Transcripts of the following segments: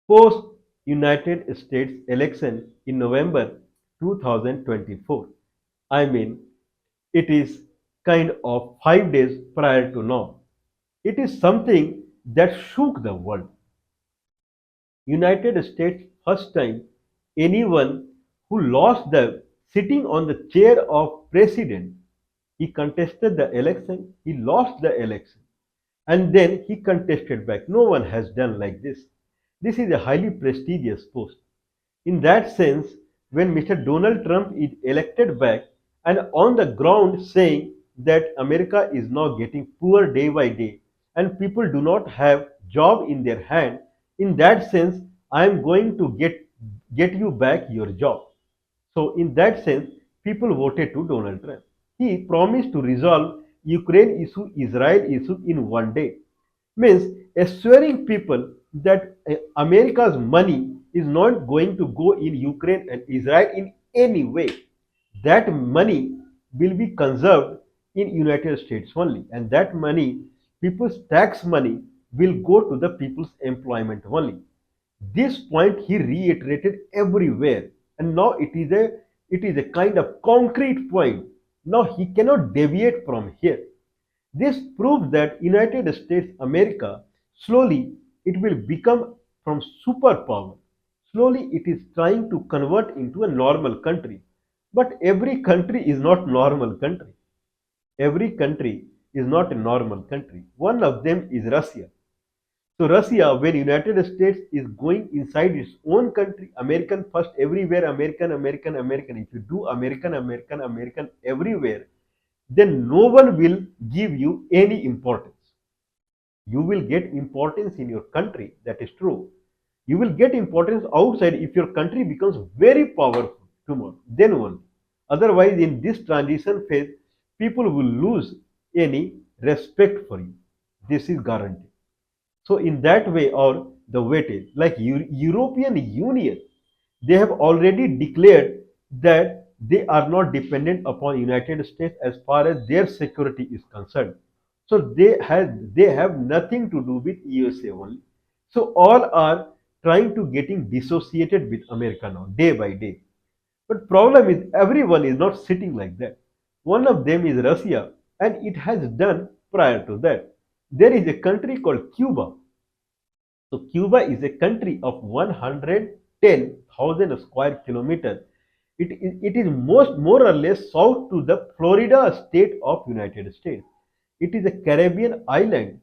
post United States election in November 2024. I mean, it is kind of 5 days prior to now. It is something that shook the world. United States first time anyone who lost the sitting on the chair of president, he contested the election, he lost the election, and then he contested back. No one has done like this. This is a highly prestigious post. In that sense, when Mr. Donald Trump is elected back and on the ground saying that America is now getting poor day by day and people do not have job in their hand, in that sense, I am going to get you back your job. So in that sense, people voted to Donald Trump. He promised to resolve Ukraine issue, Israel issue in one day. Means assuring people that America's money is not going to go in Ukraine and Israel in any way. That money will be conserved in United States only, and that money, people's tax money, will go to the people's employment only. This point he reiterated everywhere, and now it is a kind of concrete point. Now he cannot deviate from here. This proves that United States America slowly it will become from superpower. Slowly it is trying to convert into a normal country. But every country is not normal country. Every country is not a normal country. One of them is Russia. So Russia, when United States is going inside its own country, American first everywhere, American, American, American. If you do American, American, American everywhere, then no one will give you any importance. You will get importance in your country, that is true. You will get importance outside if your country becomes very powerful tomorrow, then only. Otherwise, in this transition phase, people will lose any respect for you. This is guaranteed. So in that way, or the weightage, like European Union, they have already declared that they are not dependent upon United States as far as their security is concerned. So they have nothing to do with USA only. So all are trying to getting dissociated with America now, day by day. But problem is everyone is not sitting like that. One of them is Russia, and it has done prior to that. There is a country called Cuba. So Cuba is a country of 110,000 square kilometers. It is more or less south to the Florida state of United States. It is a Caribbean island,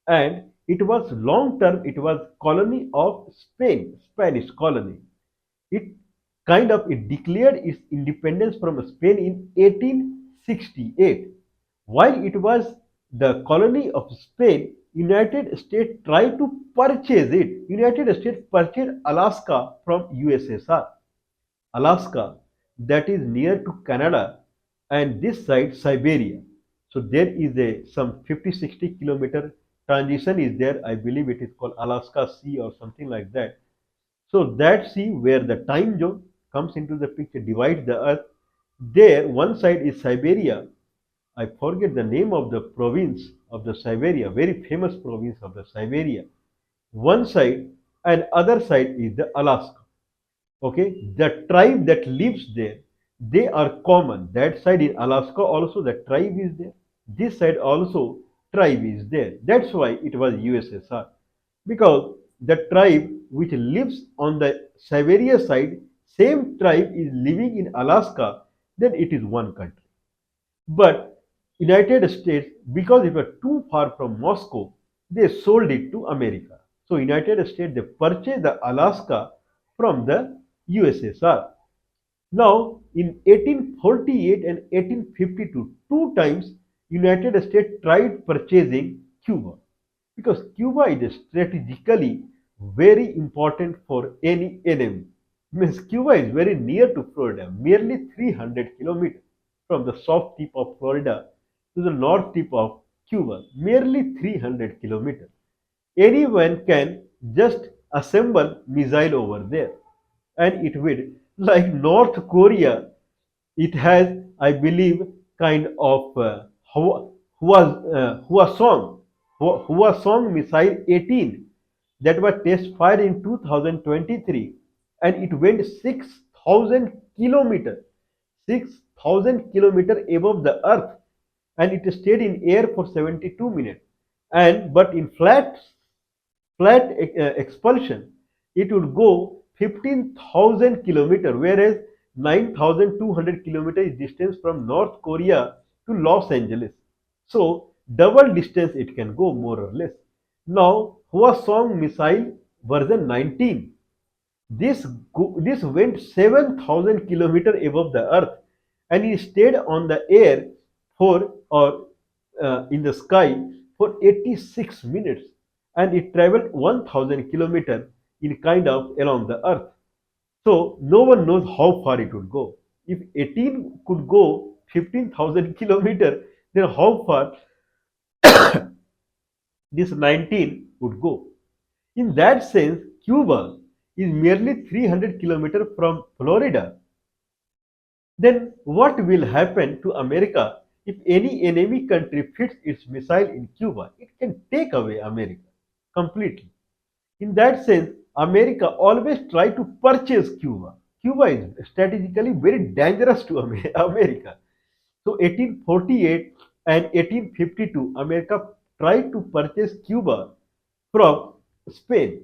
and it was long term. It was colony of Spain, Spanish colony. It it declared its independence from Spain in 1868. While it was the colony of Spain, United States tried to purchase it. United States purchased Alaska from USSR. Alaska, that is near to Canada, and this side Siberia. So there is a some 50-60 kilometer transition is there. I believe it is called Alaska Sea or something like that. So that sea where the time zone comes into the picture, divides the earth. There, one side is Siberia. I forget the name of the province of the Siberia, very famous province of the Siberia. One side and other side is the Alaska. Okay, the tribe that lives there, they are common. That side in Alaska also the tribe is there. This side also tribe is there. That's why it was USSR, because the tribe which lives on the Siberia side, same tribe is living in Alaska, then it is one country. But United States, because it was too far from Moscow, they sold it to America. So United States they purchased the Alaska from the USSR. Now in 1848 and 1852, two times United States tried purchasing Cuba, because Cuba is strategically very important for any enemy. Means Cuba is very near to Florida, merely 300 kilometers from the south tip of Florida to the north tip of Cuba, merely 300 kilometers. Anyone can just assemble missile over there, and it will, like North Korea, it has, I believe, kind of Hua Song missile 18. that was test fired in 2023, and it went 6,000 kilometers, 6,000 kilometers above the earth, and it stayed in air for 72 minutes. And but in flat expulsion, it would go 15,000 kilometers, whereas 9,200 kilometers is distance from North Korea to Los Angeles. So double distance it can go more or less. Now Hwasong missile version 19. This went 7,000 kilometers above the earth, and it stayed on the air for or in the sky for 86 minutes, and it traveled 1,000 kilometers in kind of along the earth. So no one knows how far it would go. If 18 could go 15,000 kilometers, then how far this 19 would go? In that sense, Cuba is merely 300 kilometers from Florida. Then what will happen to America if any enemy country fits its missile in Cuba? It can take away America completely. In that sense, America always try to purchase Cuba. Cuba is strategically very dangerous to America. So 1848 and 1852, America tried to purchase Cuba from Spain,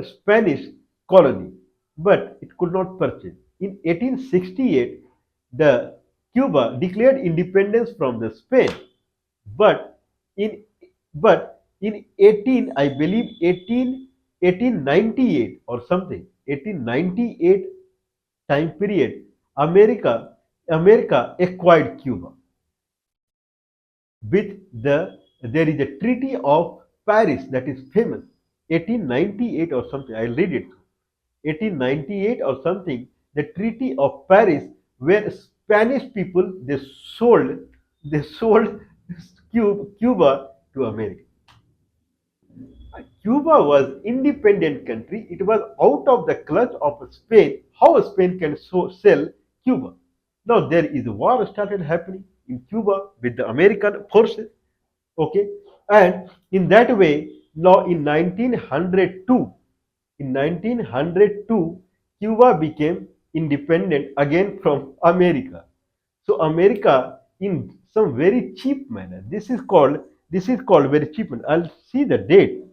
Spanish colony, but it could not purchase. In 1868, the Cuba declared independence from the Spain, but in in 18, I believe 1898 or something, 1898 time period, America acquired Cuba with there is a Treaty of Paris that is famous, 1898 or something. I'll read it. 1898 or something, the Treaty of Paris, where Spanish people they sold Cuba to America. Cuba was independent country. It was out of the clutch of Spain. How Spain can sell Cuba? Now there is a war started happening in Cuba with the American forces. Okay, and in that way, now in 1902, Cuba became independent again from America. So America, in some very cheap manner, this is called very cheap. I'll see the date.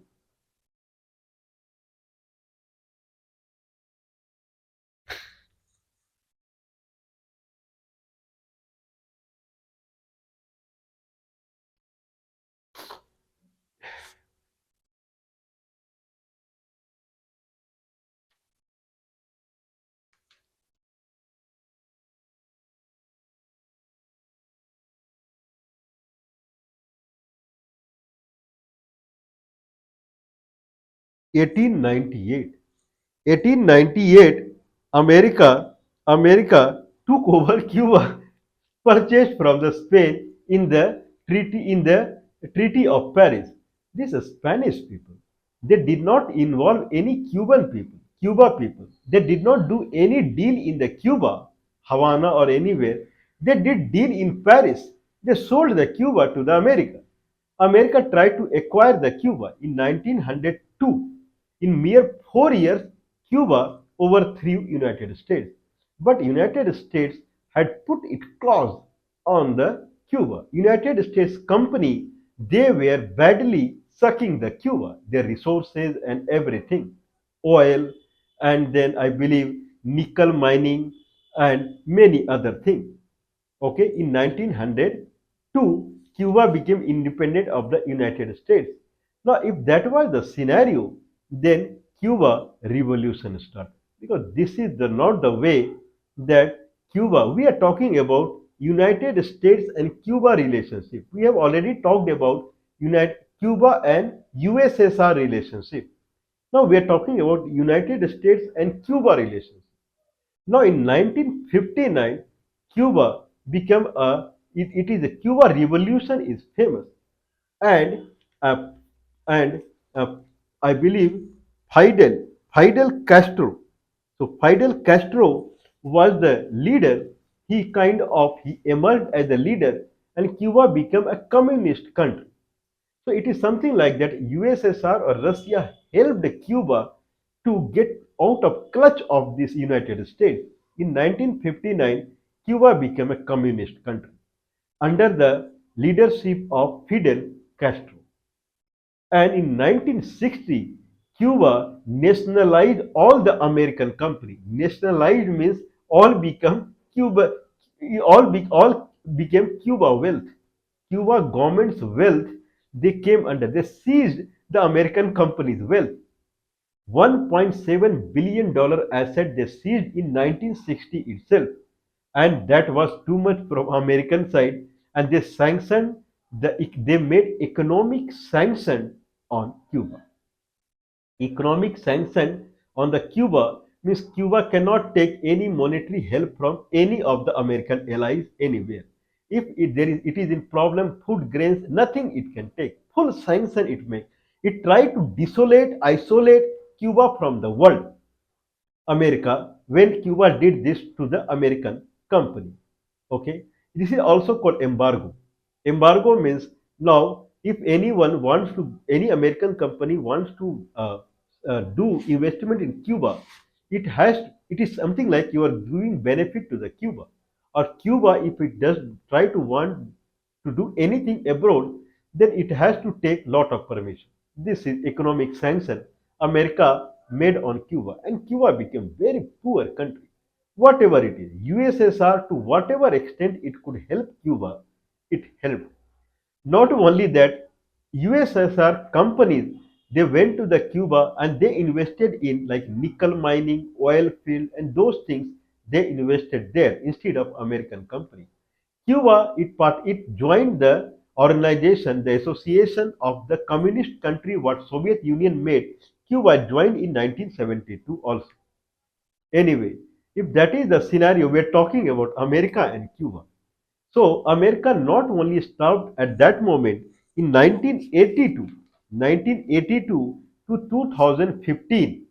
1898. 1898, America took over Cuba, purchased from the Spain in the Treaty of Paris. These are Spanish people. They did not involve any Cuba people. They did not do any deal in the Cuba, Havana or anywhere. They did deal in Paris. They sold the Cuba to the America. America tried to acquire the Cuba in 1902. In mere 4 years, Cuba overthrew United States. But United States had put its claws on the Cuba. United States company, they were badly sucking the Cuba, their resources and everything, oil, and then I believe nickel mining and many other things. Okay, in 1902, Cuba became independent of the United States. Now, if that was the scenario, then Cuba revolution started, because this is not the way that Cuba. We are talking about United States and Cuba relationship. We have already talked about United Cuba and USSR relationship. Now we are talking about United States and Cuba relations. Now in 1959, Cuba became it is a Cuba Revolution is famous, and uh, and I believe Fidel Fidel Castro. So Fidel Castro was the leader. He emerged as a leader, and Cuba became a communist country. So it is something like that. USSR or Russia helped Cuba to get out of clutch of this United States. In 1959, Cuba became a communist country under the leadership of Fidel Castro. And in 1960, Cuba nationalized all the American company. Nationalized means all become Cuba, all became Cuba wealth. Cuba government's wealth they came under. They seized the American company's wealth. $1.7 billion asset they seized in 1960 itself, and that was too much from American side, and they sanctioned they made economic sanction on Cuba. Economic sanction on the Cuba means Cuba cannot take any monetary help from any of the American allies anywhere. If it is in problem, food, grains, nothing it can take. Full sanction it makes. It tried to isolate Cuba from the world. America when Cuba did this to the American company. Okay, this is also called embargo. Embargo means now if any American company wants to do investment in Cuba, it is something like you are giving benefit to the Cuba, or Cuba if it does try to want to do anything abroad, then it has to take lot of permission. This is economic sanction America made on Cuba, and Cuba became very poor country. Whatever it is, USSR to whatever extent it could help Cuba, it helped. Not only that, USSR companies they went to the Cuba and they invested in like nickel mining, oil field, and those things they invested there instead of American company. Cuba it joined the organization, the association of the communist country what Soviet Union made. Cuba joined in 1972 also. Anyway, if that is the scenario, we are talking about America and Cuba. So America not only stopped at that moment in 1982 to 2015,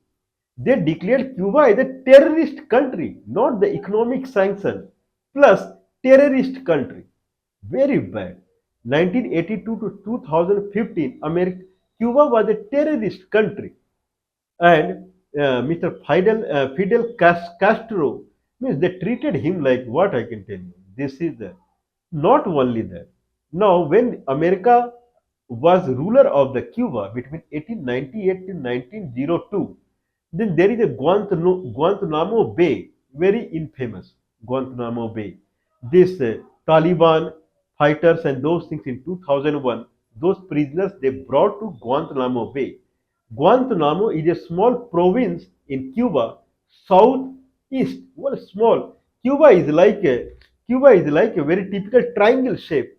they declared Cuba as a terrorist country, not the economic sanction, plus terrorist country. Very bad. 1982 to 2015, Cuba was a terrorist country, and Mr. Fidel Castro means they treated him like what I can tell you. This is the not only that. Now, when America was ruler of the Cuba between 1898 to 1902, then there is a Guantanamo Bay, very infamous Guantanamo Bay. This Taliban fighters and those things in 2001, those prisoners they brought to Guantanamo Bay. Guantanamo is a small province in Cuba, southeast. Well, small. Cuba is like a Cuba is like a very typical triangle shape.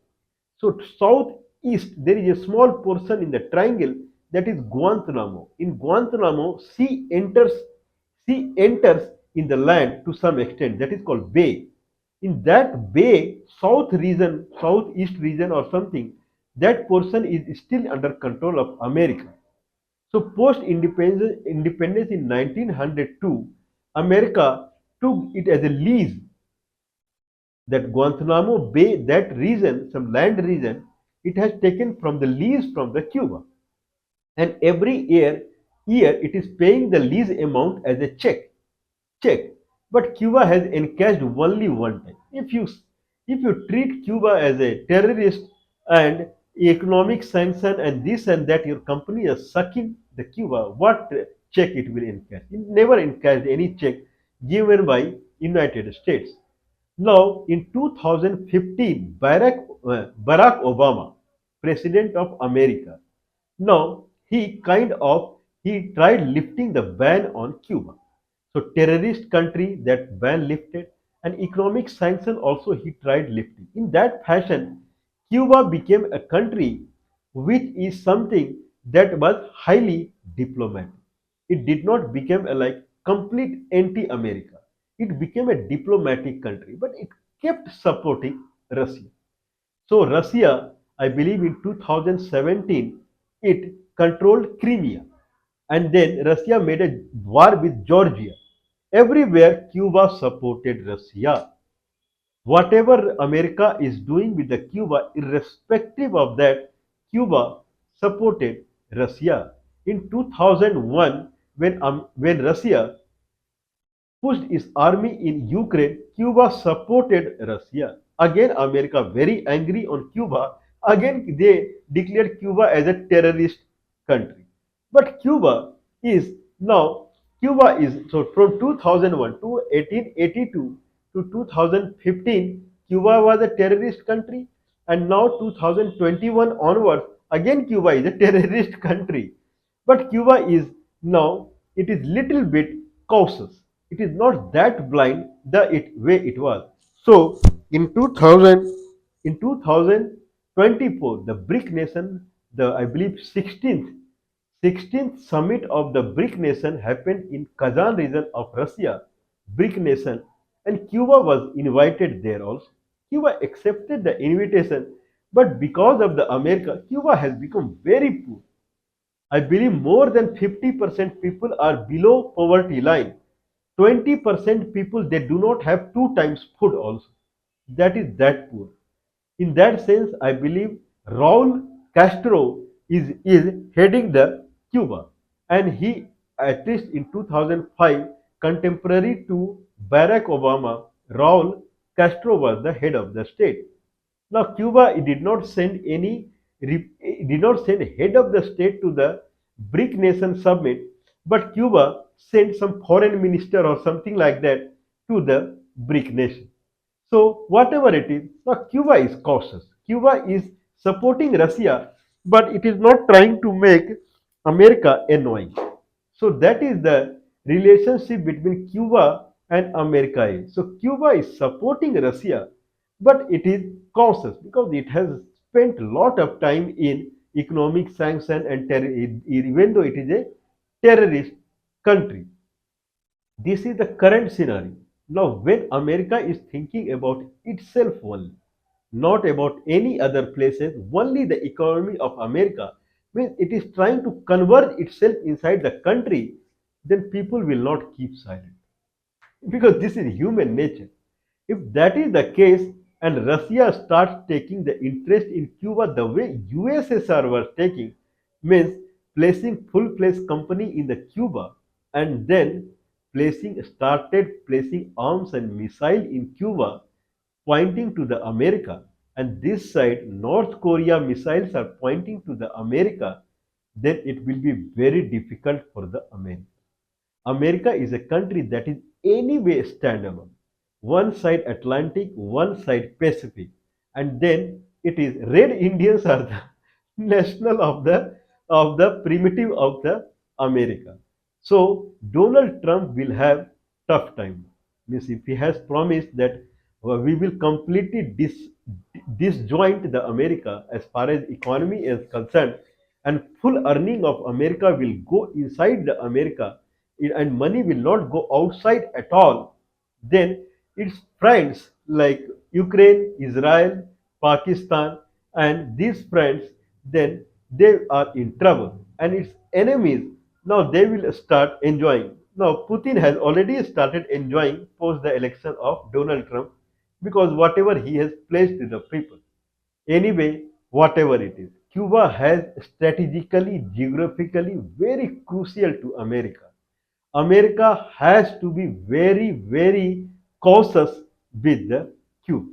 So southeast there is a small portion in the triangle that is Guantanamo. In Guantanamo, sea enters in the land to some extent. That is called bay. In that bay, southeast region or something, that portion is still under control of America. So post-independence in 1902, America took it as a lease that Guantanamo Bay, that region, some land region, it has taken from the lease from the Cuba. And every year it is paying the lease amount as a check. But Cuba has encashed only one time. If you treat Cuba as a terrorist and economic sanction and this and that, your company is sucking the Cuba. What check it will encash? It never encashed any check given by United States. Now, in 2015, Barack Obama, President of America, now he tried lifting the ban on Cuba. So terrorist country that ban lifted, and economic sanction also he tried lifting. In that fashion, Cuba became a country which is something that was highly diplomatic. It did not become a like complete anti-America. It became a diplomatic country, but it kept supporting Russia. So Russia, I believe in 2017, it controlled Crimea, and then Russia made a war with Georgia. Everywhere Cuba supported Russia. Whatever America is doing with the Cuba, irrespective of that, Cuba supported Russia. In 2001, when Russia pushed its army in Ukraine, Cuba supported Russia. Again, America very angry on Cuba. Again, they declared Cuba as a terrorist country. But is now, Cuba is, so from 2001 to 1882 to 2015, Cuba was a terrorist country. And now 2021 onwards, again Cuba is a terrorist country. But Cuba is now, it is little bit cautious. It is not that blind way it was. So in 2024, the BRIC nation, the I believe 16th summit of the BRIC nation happened in Kazan region of Russia, BRIC nation, and Cuba was invited there also. Cuba accepted the invitation, but because of the America, Cuba has become very poor. I believe more than 50% people are below poverty line. 20% people they do not have two times food also. That is that poor. In that sense, I believe Raul Castro is heading the Cuba, and he, at least in 2005, contemporary to Barack Obama, Raul Castro was the head of the state. Now, Cuba did not send did not send head of the state to the BRIC nation summit, but Cuba sent some foreign minister or something like that to the BRIC nation. So whatever it is, now Cuba is cautious. Cuba is supporting Russia, but it is not trying to make America annoying. So that is the relationship between Cuba and America. So Cuba is supporting Russia, but it is cautious because it has spent a lot of time in economic sanction and even though it is a terrorist country. This is the current scenario. Now, when America is thinking about itself only, not about any other places, only the economy of America, means it is trying to converge itself inside the country, then people will not keep silent because this is human nature. If that is the case and Russia starts taking the interest in Cuba the way USSR was taking, means placing full-fledged company in the Cuba and then started placing arms and missile in Cuba, pointing to the America, and this side North Korea missiles are pointing to the America, then it will be very difficult for the America. America is a country that is anyway standalone. One side Atlantic, one side Pacific. And then it is red Indians are the national of the primitive of the America. So Donald Trump will have tough time. Means if he has promised that we will completely disjoint the America as far as economy is concerned, and full earning of America will go inside the America and money will not go outside at all, then its friends like Ukraine, Israel, Pakistan, and these friends, then they are in trouble. And its enemies, now they will start enjoying. Now, Putin has already started enjoying post the election of Donald Trump because whatever he has placed to the people. Anyway, whatever it is, Cuba has strategically, geographically very crucial to America. America has to be very, very cautious with the Cuba.